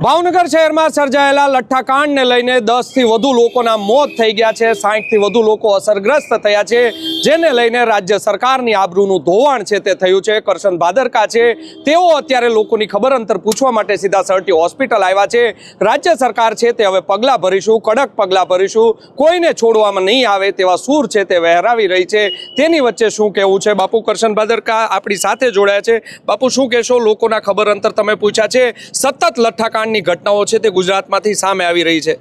ભાવનગર શહેરમાં સર્જાયેલા લઠ્ઠાકાંડને લઈને 10 થી વધુ લોકોના મોત થઈ ગયા છે, 60 થી વધુ લોકો અસરગ્રસ્ત થયા છે, જેને લઈને રાજ્ય સરકારની આબરૂનું ધોવાણ છે તે થયું છે। કરશન ભાદરકા છે તેઓ અત્યારે લોકોની ખબર અંતર પૂછવા માટે સીધા સરટી હોસ્પિટલ આવ્યા છે। રાજ્ય સરકાર છે તે હવે પગલાં ભરીશું, કડક પગલાં ભરીશું, કોઈને છોડવામાં નહીં આવે તેવા સૂર છે તે વહેરાવી રહી છે। તેની વચ્ચે શું કહેવું છે બાપુ કરશન ભાદરકા આપણી સાથે જોડાયા છે। બાપુ શું કહેશો, લોકોના ખબર અંતર તમે પૂછ્યા છે, સતત લઠ્ઠાકાંડ ઘટનાઓ છે તે ગુજરાતમાંથી સામે આવી રહી છે।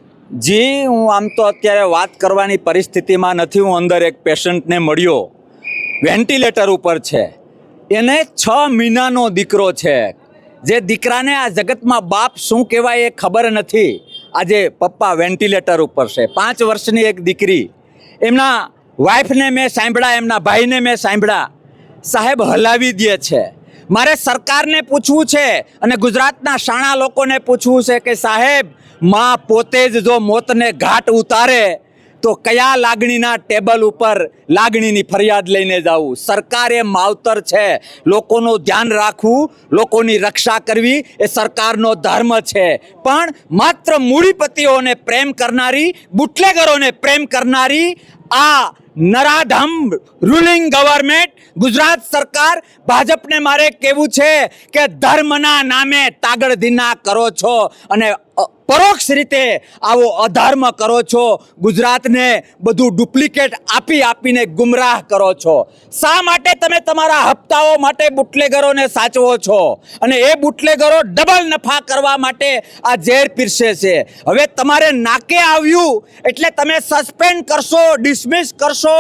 જી, હું આમ તો અત્યારે વાત કરવાની પરિસ્થિતિમાં નથી। હું અંદર એક પેશન્ટને મળ્યો, વેન્ટિલેટર ઉપર છે, એને 6 મહિનાનો દીકરો છે, જે દીકરાને આ જગતમાં બાપ શું કહેવાય એ ખબર નથી। આજે પપ્પા વેન્ટિલેટર ઉપર છે, 5 વર્ષની એક દીકરી, એમના વાઈફને મેં સાંભળ્યા, એમના ભાઈને મેં સાંભળ્યા, સાહેબ હલાવી દે છે। મારે સરકારને પૂછવું છે અને ગુજરાતના શાણા લોકોને પૂછવું છે કે સાહેબ, માં પોતે જ જો મોતને ઘાટ ઉતારે તો કયા લાગણીના ટેબલ ઉપર લાગણીની ફરિયાદ લઈને જવું। સરકાર એ માવતર છે, લોકોનું ધ્યાન રાખવું, લોકોની રક્ષા કરવી એ સરકારનો ધર્મ છે। પણ માત્ર મૂડીપતિઓને પ્રેમ કરનારી, બુટલેગરોને પ્રેમ કરનારી આ નરાધમ રૂલિંગ ગવર્મેન્ટ ગુજરાત સરકાર, ભાજપને મારે કહેવું છે કે ધર્મના નામે તાગડધીના કરો છો અને પરોક્ષ રીતે આવો અધર્મ કરો છો। ગુજરાતને બધું ડુપ્લિકેટ આપીને ગુમરાહ કરો છો। શા માટે તમે તમારા હપ્તાઓ માટે બુટલેગરોને સાચવો છો અને એ બુટલેગરો ડબલ નફા કરવા માટે આ ઝેર પીરસે છે। હવે તમારે નાકે આવ્યું એટલે તમે સસ્પેન્ડ કરશો, ડિસમિસ કરશો,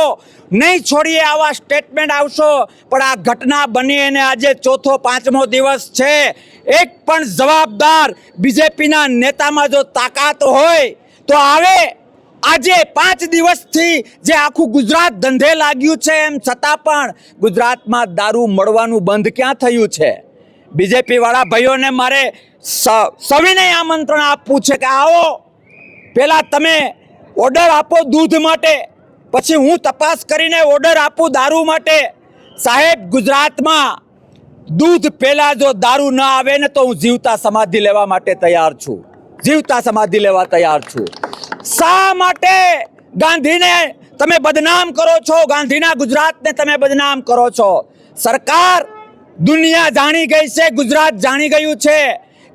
નહીં છોડીએ આવા સ્ટેટમેન્ટ આવશો। પણ આ ઘટના બની અને આજે 4થો 5મો દિવસ છે, એક પણ જવાબદાર બીજેપીના નેતામાં જો તાકાત હોય તો આવે। આજે 5 દિવસથી જે આખું ગુજરાત ધંધે લાગ્યું છે, એમ છતાં પણ ગુજરાતમાં દારૂ મળવાનું બંધ ક્યાં થયું છે? બીજેપી વાળા ભાઈઓને મારે સવિનય આમંત્રણ આપવું છે કે આવો, પહેલા તમે ઓર્ડર આપો દૂધ માટે, પછી હું તપાસ કરીને ઓર્ડર આપું દારૂ માટે। સાહેબ, ગુજરાતમાં દૂધ પહેલા જો દારૂ ના આવે ને તો હું જીવતા સમાધિ લેવા માટે તૈયાર છું, જીવતા સમાધિ લેવા તૈયાર છું। શા માટે ગાંધીને તમે બદનામ કરો છો? ગાંધીના ગુજરાતને તમે બદનામ કરો છો। સરકાર, દુનિયા જાણી ગઈ છે, ગુજરાત જાણી ગયું છે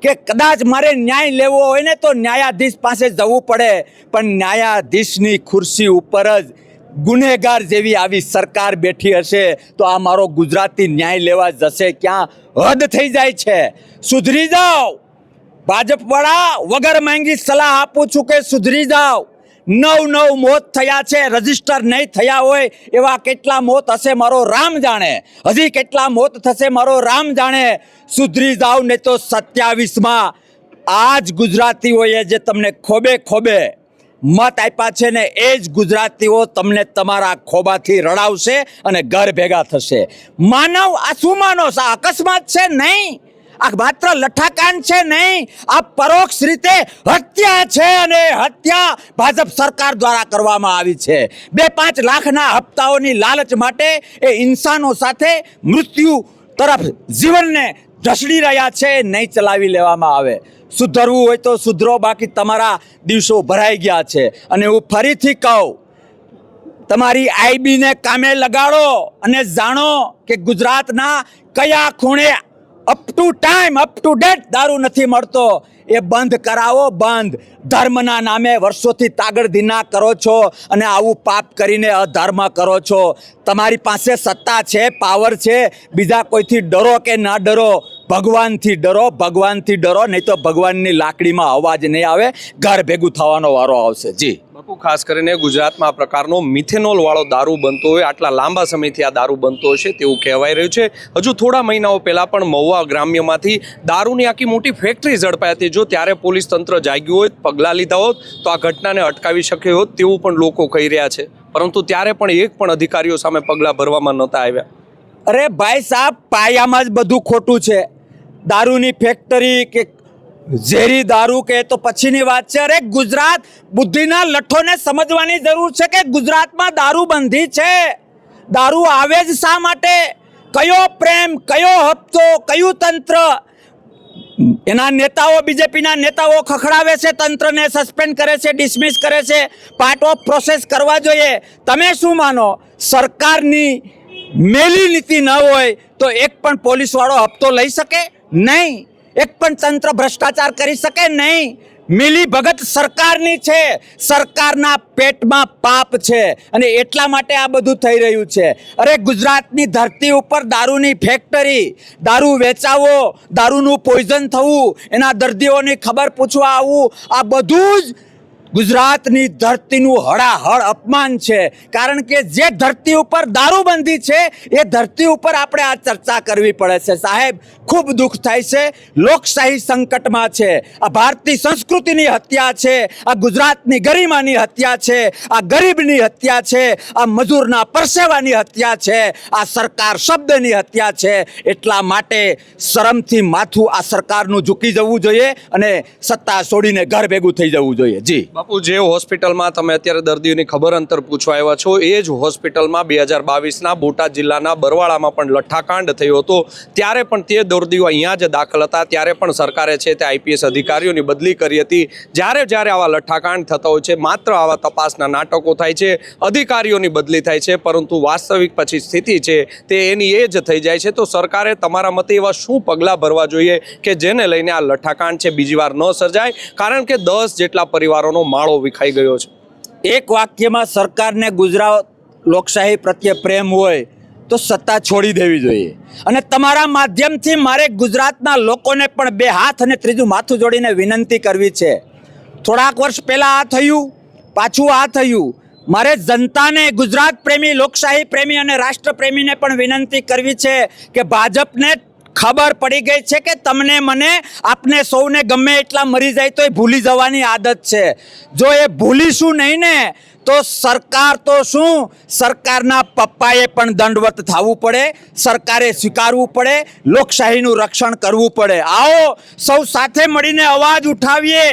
કે કદાચ મારે ન્યાય લેવો હોય ને તો ન્યાયાધીશ પાસે જવું પડે, પણ ન્યાયાધીશની ખુરશી ઉપર જ ગુનેગાર જેવી આવી સરકાર બેઠી હશે તો આ મારો ગુજરાતી ન્યાય લેવા જશે ક્યાં? હદ થઈ જાય છે, સુધરી જાઓ। ભાજપવાળા, વગર માંગી સલાહ આપું છું કે સુધરી જાઓ। 9 મોત થયા છે, રજીસ્ટર નહીં થયા હોય એવા કેટલા મોત હશે મારો રામ જાણે, હજી કેટલા મોત થશે મારો રામ જાણે। સુધરી જાઓ નહીં તો 27માં આ જ ગુજરાતીઓએ જે તમને ખોબે ખોબે મત આપ્યા છે ને એ જ ગુજરાતીઓ તમને તમારા ખોબાથી રડાવશે અને ઘર ભેગા થશે। માનવ, આ શું માનો? આ અકસ્માત છે? નહીં, આ માત્ર લઠ્ઠાકાંડ છે? નહીં, આ પરોક્ષ રીતે હત્યા છે અને હત્યા ભાજપ સરકાર દ્વારા કરવામાં આવી છે। 2-5 લાખના હપ્તાઓની લાલચ માટે એ ઇન્સાનો સાથે મૃત્યુ તરફ જીવનને ઢસડી રહ્યા છે, નહીં ચલાવી લેવામાં આવે। સુધરવું હોય તો સુધરો, બાકી તમારા દિવસો ભરાઈ ગયા છે। અને હું ફરીથી કહું, તમારી આઈબીને કામે લગાડો અને જાણો કે ગુજરાતના કયા ખૂણે up to time, up to date દારૂ નથી મળતો, એ બંધ કરાવો, બંધ। ધર્મના નામે વર્ષોથી તાગડધીના કરો છો અને આવું પાપ કરીને અધર્મ કરો છો। તમારી પાસે સત્તા છે, પાવર છે, બીજા કોઈથી ડરો કે ના ડરો, ભગવાનથી ડરો, ભગવાનથી ડરો, નહીં તો ભગવાનની લાકડીમાં અવાજ નહીં આવે, ઘર ભેગું થવાનો વારો આવશે। જી બાપુ, ખાસ કરીને ગુજરાતમાં આ પ્રકારનો મિથેનોલ વાળો દારૂ બનતો હોય, આટલા લાંબા સમયથી આ દારૂ બનતો હશે તેવું કહેવાય રહ્યું છે। હજુ થોડા મહિનાઓ પહેલાં પણ મહુવા ગ્રામ્યમાંથી દારૂની આખી મોટી ફેક્ટરી ઝડપાઈ હતી। જો ત્યારે પોલીસ તંત્ર જાગ્યું હોત, પગલાં લીધા હોત તો આ ઘટનાને અટકાવી શક્યો હોત તેવું પણ લોકો કહી રહ્યા છે, પરંતુ ત્યારે પણ એક પણ અધિકારીઓ સામે પગલાં ભરવામાં નહોતા આવ્યા। અરે ભાઈ સાહેબ, પાયામાં જ બધું ખોટું છે। દારૂની ફેક્ટરી કે ઝેરી દારૂ કે તો પછીની વાત છે। અરે ગુજરાત, બુદ્ધિના લઠ્ઠોને સમજવાની જરૂર છે કે ગુજરાતમાં દારૂ બંધી છે। દારૂ આવે જ શા માટે? કયો પ્રેમ, કયો હપ્તો, કયું તંત્ર? એના નેતાઓ બીજેપીના નેતાઓ ખખડાવે છે, તંત્રને સસ્પેન્ડ કરે છે, ડિસમિસ કરે છે, પાર્ટ ઓફ પ્રોસેસ કરવા જોઈએ. તમે શું માનો સરકારની મેલી નીતિ ન હોય તો એક પણ પોલીસવાળો હપ્તો લઈ શકે નહીં, એક પણ તંત્ર ભ્રષ્ટાચાર કરી શકે નહીં. મિલી ભગત સરકારની છે, સરકારના પેટમાં પાપ છે અને એટલા માટે આ બધું થઈ રહ્યું છે. અરે ગુજરાતની ધરતી ઉપર દારૂની ફેક્ટરી, દારૂ વેચાવો, દારૂનું પોઈઝન થવું, એના દર્દીઓની ખબર પૂછવા આવવું, આ બધું જ ગુજરાતની ધરતીનું હળાહળ અપમાન છે. કારણ કે જે ધરતી ઉપર દારૂબંધી છે એ ધરતી ઉપર આપણે આ ચર્ચા કરવી પડે છે. સાહેબ, ખૂબ દુઃખ થાય છે. લોકશાહી સંકટમાં છે. આ ભારતીય સંસ્કૃતિની હત્યા છે, આ ગુજરાતની ગરિમાની હત્યા છે, આ ગરીબની હત્યા છે, આ મજૂરના પરસેવાની હત્યા છે, આ સરકાર શબ્દની હત્યા છે. એટલા માટે શરમથી માથું આ સરકારનું ઝૂકી જવું જોઈએ અને સત્તા છોડીને ઘર ભેગું થઈ જવું જોઈએ. જી બાપુ, જે હોસ્પિટલમાં તમે અત્યારે દર્દીઓની ખબર અંતર પૂછવા આવ્યા છો એ જ હોસ્પિટલમાં 2022ના બોટાદ જિલ્લાના બરવાળામાં પણ લઠ્ઠાકાંડ થયો હતો. ત્યારે પણ તે દર્દીઓ અહીંયા જ દાખલ હતા. ત્યારે પણ સરકારે છે તે આઈપીએસ અધિકારીઓની બદલી કરી હતી. જ્યારે આવા લઠ્ઠાકાંડ થતા હોય છે, માત્ર આવા તપાસના નાટકો થાય છે, અધિકારીઓની બદલી થાય છે, પરંતુ વાસ્તવિક પછી સ્થિતિ છે તે એની એ જ થઈ જાય છે. તો સરકારે તમારા મતે એવા શું પગલાં ભરવા જોઈએ કે જેને લઈને આ લઠ્ઠાકાંડ છે બીજી વાર ન સર્જાય? કારણ કે 10 જેટલા પરિવારોનો માળો વિખાઈ ગયો છે. એક વાક્યમાં સરકારને ગુજરાત લોકશાહી પ્રત્યે પ્રેમ હોય તો સત્તા છોડી દેવી જોઈએ. અને તમારા માધ્યમથી મારે ગુજરાતના લોકોને પણ બે હાથ અને ત્રીજું માથું જોડીને વિનંતી કરવી છે. થોડાક વર્ષ પહેલાં આ થયું, પાછું આ થયું. મારે જનતાને, ગુજરાત પ્રેમી, લોકશાહી પ્રેમી અને રાષ્ટ્ર પ્રેમીને પણ વિનંતી કરવી છે કે ભાજપને ખબર પડી ગઈ છે કે તમને, મને, આપને સૌને ગમે એટલા મરી જાય તો એ ભૂલી જવાની આદત છે. જો એ ભૂલીશું નહીં ને તો સરકાર તો શું, સરકારના પપ્પાએ પણ દંડવત થવું પડે, સરકારે સ્વીકારવું પડે, લોકશાહીનું રક્ષણ કરવું પડે. આવો સૌ સાથે મળીને અવાજ ઉઠાવીએ.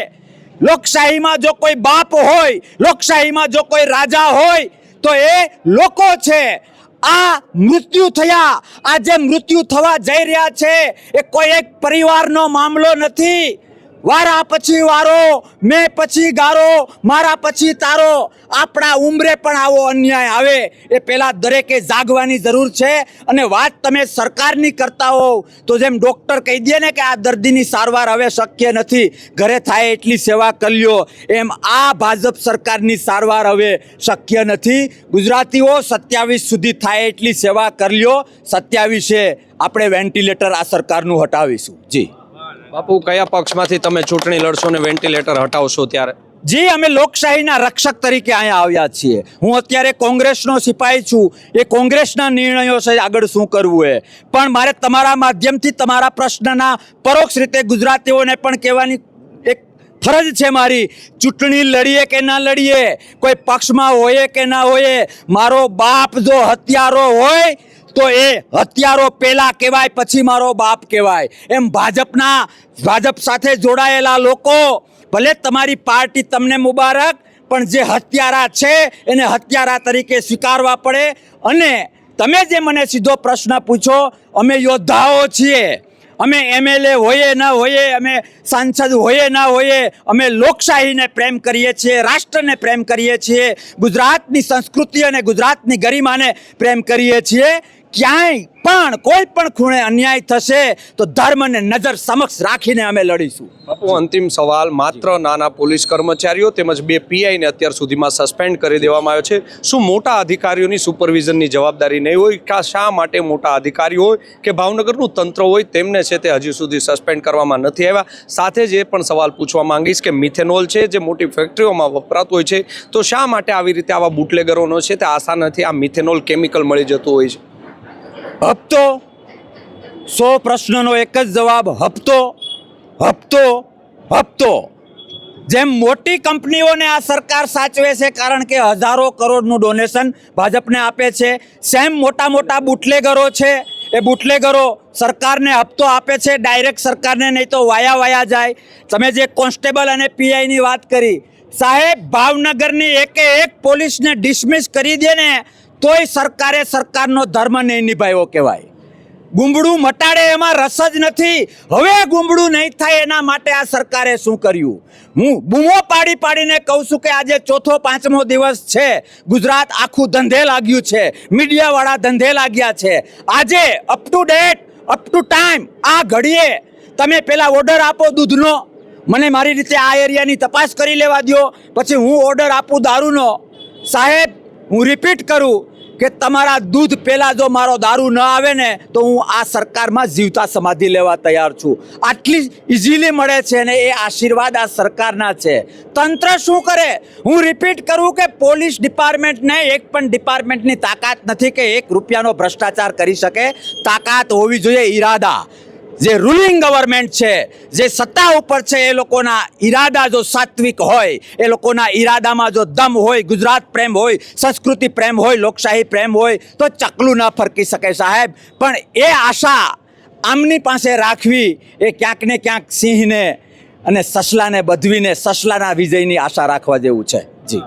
લોકશાહીમાં જો કોઈ બાપ હોય, લોકશાહીમાં જો કોઈ રાજા હોય તો એ લોકો છે. આ મૃત્યુ થયા, આ જે મૃત્યુ થવા જઈ રહ્યા છે એ કોઈ એક પરિવારનો મામલો નથી. વારા પછી વારો, મેં પછી ગારો, મારા પછી તારો. આપણા ઉંમરે પણ આવો અન્યાય આવે એ પહેલાં દરેકે જાગવાની જરૂર છે. અને વાત તમે સરકારની કરતા હોવ તો જેમ ડૉક્ટર કહી દે ને કે આ દર્દીની સારવાર હવે શક્ય નથી, ઘરે થાય એટલી સેવા કરી લ્યો, એમ આ ભાજપ સરકારની સારવાર હવે શક્ય નથી. ગુજરાતીઓ 27 સુધી થાય એટલી સેવા કરી લ્યો. 27એ આપણે વેન્ટિલેટર આ સરકારનું હટાવીશું. જી બાપુ, કયા પક્ષમાંથી તમે ચૂંટણી લડશો ને વેન્ટિલેટર હટાવશો ત્યારે? જી, અમે લોકશાહીના રક્ષક તરીકે અહીંયા આવ્યા છીએ. હું અત્યારે કોંગ્રેસનો સિપાહી છું. એ કોંગ્રેસના નિર્ણયો છે આગળ શું કરવું એ. પણ મારે તમારા માધ્યમથી તમારા પ્રશ્નના પરોક્ષ રીતે ગુજરાતીઓને પણ કહેવાની એક ફરજ છે મારી. ચૂંટણી લડીએ કે ના લડીએ, કોઈ પક્ષમાં હોઈએ કે ના હોઈએ, મારો બાપ જો હત્યારો હોય તો એ હત્યારો પહેલા કહેવાય, પછી મારો બાપ કહેવાય. એમ ભાજપ સાથે જોડાયેલા લોકો, ભલે તમારી પાર્ટી તમને મુબારક, પણ જે હત્યારા છે એને હત્યારા તરીકે સ્વીકારવા પડે. અને તમે જે મને સીધો પ્રશ્ન પૂછો, અમે યોદ્ધાઓ છીએ. અમે એમએલએ હોઈએ ના હોઈએ, અમે સાંસદ હોઈએ ના હોઈએ, અમે લોકશાહીને પ્રેમ કરીએ છીએ, રાષ્ટ્રને પ્રેમ કરીએ છીએ, ગુજરાતની સંસ્કૃતિ અને ગુજરાતની ગરિમાને પ્રેમ કરીએ છીએ. ક્યાંય પણ કોઈ પણ ખૂણે અન્યાય થશે તો ધર્મને નજર સમક્ષ રાખીને અમે લડીશું. બાપુ, અંતિમ સવાલ. માત્ર નાના પોલીસ કર્મચારીઓ તેમજ 2 પીઆઈને અત્યાર સુધીમાં સસ્પેન્ડ કરી દેવામાં આવ્યો છે. શું મોટા અધિકારીઓની સુપરવિઝનની જવાબદારી નહીં હોય? કે શા માટે મોટા અધિકારીઓ હોય કે ભાવનગરનું તંત્ર હોય તેમને છે તે હજી સુધી સસ્પેન્ડ કરવામાં નથી આવ્યા? સાથે જ એ પણ સવાલ પૂછવા માંગીશ કે મિથેનોલ છે જે મોટી ફેક્ટરીઓમાં વપરાતું હોય છે, તો શા માટે આવી રીતે આવા બુટલેગરોનો છે તે આસાનીથી આ મિથેનોલ કેમિકલ મળી જતું હોય છે? હપ્તો, 100 પ્રશ્નનો એક જ જવાબ, હપ્તો, હપ્તો, હપ્તો. જેમ મોટી કંપનીઓને આ સરકાર સાચવે છે કારણ કે હજારો કરોડનું ડોનેશન ભાજપને આપે છે, સેમ મોટા બુટલેગરો છે. એ બુટલેગરો સરકારને હપ્તો આપે છે, ડાયરેક્ટ સરકારને, નહીં તો વાયા જાય. તમે જે કોન્સ્ટેબલ અને પીઆઈની વાત કરી, સાહેબ, ભાવનગરની એક પોલીસને ડિસમિસ કરી દે ને તોય સરકારે સરકારનો ધર્મ નહીં નિભાવ્યો કહેવાય. ગુંબડું મટાડે એમાં રસ જ નથી. હવે ગુંબડું નહીં થાય એના માટે આ સરકારે શું કર્યું? હું બૂમો પાડી પાડીને કહું છું કે આજે ચોથો પાંચમો દિવસ છે, ગુજરાત આખું ધંધે લાગ્યું છે, મીડિયાવાળા ધંધે લાગ્યા છે. આજે up to date, up to time, આ ઘડીએ તમે પેલા ઓર્ડર આપો દૂધનો, મને મારી રીતે આ એરિયાની તપાસ કરી લેવા દો, પછી હું ઓર્ડર આપું દારૂનો. સાહેબ, હું રિપીટ કરું કે તમારા દૂધ પહેલાં જો મારો દારૂ ન આવે ને તો હું આ સરકારમાં જીવતા સમાધિ લેવા તૈયાર છું. આટલી ઇઝીલી મળે છે ને એ આશીર્વાદ આ સરકારના છે. તંત્ર શું કરે? હું રિપીટ કરું કે પોલીસ ડિપાર્ટમેન્ટને એક પણ ડિપાર્ટમેન્ટની તાકાત નથી કે 1 રૂપિયાનો ભ્રષ્ટાચાર કરી શકે. તાકાત હોવી જોઈએ ઈરાદા. જે રૂલિંગ ગવર્મેન્ટ છે, જે સત્તા ઉપર છે, એ લોકોના ઈરાદા જો સાત્વિક હોય, એ લોકોના ઈરાદામાં જો દમ હોય, ગુજરાત પ્રેમ હોય, સંસ્કૃતિ પ્રેમ હોય, લોકશાહી પ્રેમ હોય તો ચકલું ન ફરકી શકે સાહેબ. પણ એ આશા આમની પાસે રાખવી એ ક્યાંક ને ક્યાંક સિંહને અને સસલાને બધવીને સસલાના વિજયની આશા રાખવા જેવું છે. જી.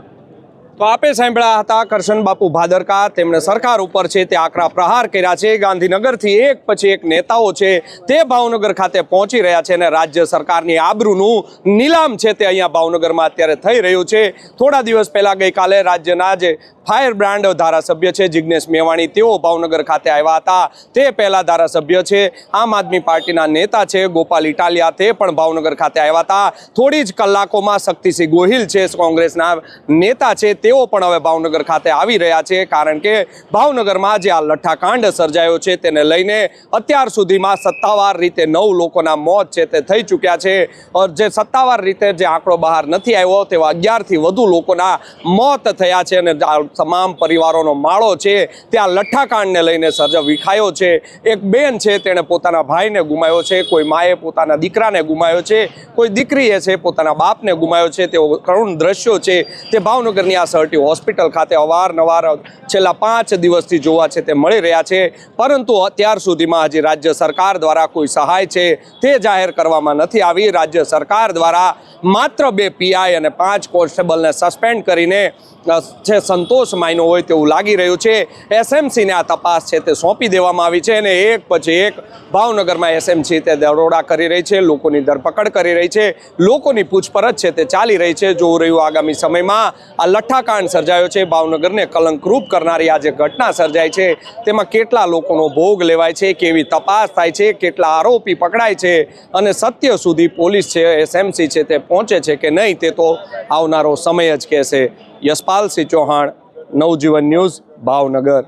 તો આપે સાંભળ્યા હતા કરશન બાપુ ભાદરકા. તેમણે સરકાર ઉપર છે તે આકરા પ્રહાર કર્યા છે. ગાંધીનગરથી એક પછી એક નેતાઓ છે તે ભાવનગર ખાતે પહોંચી રહ્યા છે અને રાજ્ય સરકારની આબરૂનું નીલામ છે તે અહીંયા ભાવનગરમાં અત્યારે થઈ રહ્યું છે. થોડા દિવસ પહેલા ગઈકાલે રાજ્યના જે ફાયર બ્રાન્ડ ધારાસભ્ય છે જિગ્નેશ મેવાણી, તેઓ ભાવનગર ખાતે આવ્યા હતા. તે પહેલા ધારાસભ્ય છે આમ આદમી પાર્ટીના નેતા છે ગોપાલ ઇટાલિયા, તે પણ ભાવનગર ખાતે આવ્યા હતા. થોડી જ કલાકોમાં શક્તિસિંહ ગોહિલ છે કોંગ્રેસના નેતા છે, તેઓ પણ હવે ભાવનગર ખાતે આવી રહ્યા છે. કારણ કે ભાવનગરમાં જે આ લઠ્ઠાકાંડ સર્જાયો છે તેને લઈને અત્યાર સુધીમાં સત્તાવાર રીતે 9 લોકોના મોત છે તે થઈ ચૂક્યા છે. જે સત્તાવાર રીતે જે આંકડો બહાર નથી આવ્યો તેવા 11થી વધુ લોકોના મોત થયા છે અને તમામ પરિવારોનો માળો છે ત્યાં લઠ્ઠાકાંડને લઈને વિખાયો છે. એક બેન છે તેણે પોતાના ભાઈને ગુમાવ્યો છે, કોઈ માએ પોતાના દીકરાને ગુમાવ્યો છે, કોઈ દીકરીએ છે પોતાના બાપને ગુમાવ્યો છે. તેઓ કરુણ દ્રશ્યો છે તે ભાવનગરની આ સર્ટી હોસ્પિટલ ખાતે અવારનવાર છેલ્લા 5 દિવસથી જોવા છે તે મળી રહ્યા છે. પરંતુ અત્યાર સુધીમાં હજી રાજ્ય સરકાર દ્વારા કોઈ સહાય છે તે જાહેર કરવામાં નથી આવી. રાજ્ય સરકાર દ્વારા માત્ર 2 પીઆઈ અને 5 કોન્સ્ટેબલને સસ્પેન્ડ કરીને છે સંતોષ માયનો હોય તેવું લાગી રહ્યું છે. એસએમસીને આ તપાસ છે તે સોંપી દેવામાં આવી છે અને એક પછી એક ભાવનગરમાં એસએમસી તે દરોડા કરી રહી છે, લોકોની ધરપકડ કરી રહી છે, લોકોની પૂછપરછ છે તે ચાલી રહી છે. જોવું રહ્યું આગામી સમયમાં આ લઠ્ઠાકાંડ સર્જાયો છે, ભાવનગરને કલંકરૂપ કરનારી આ જે ઘટના સર્જાય છે તેમાં કેટલા લોકોનો ભોગ લેવાય છે, કેવી તપાસ થાય છે, કેટલા આરોપી પકડાય છે અને સત્ય સુધી પોલીસ છે, એસએમસી છે તે પહોંચે છે કે નહીં તે તો આવનારો સમય જ કહેશે. યશપાલ સિંહ ચૌહાણ, નવજીવન ન્યૂઝ, ભાવનગર.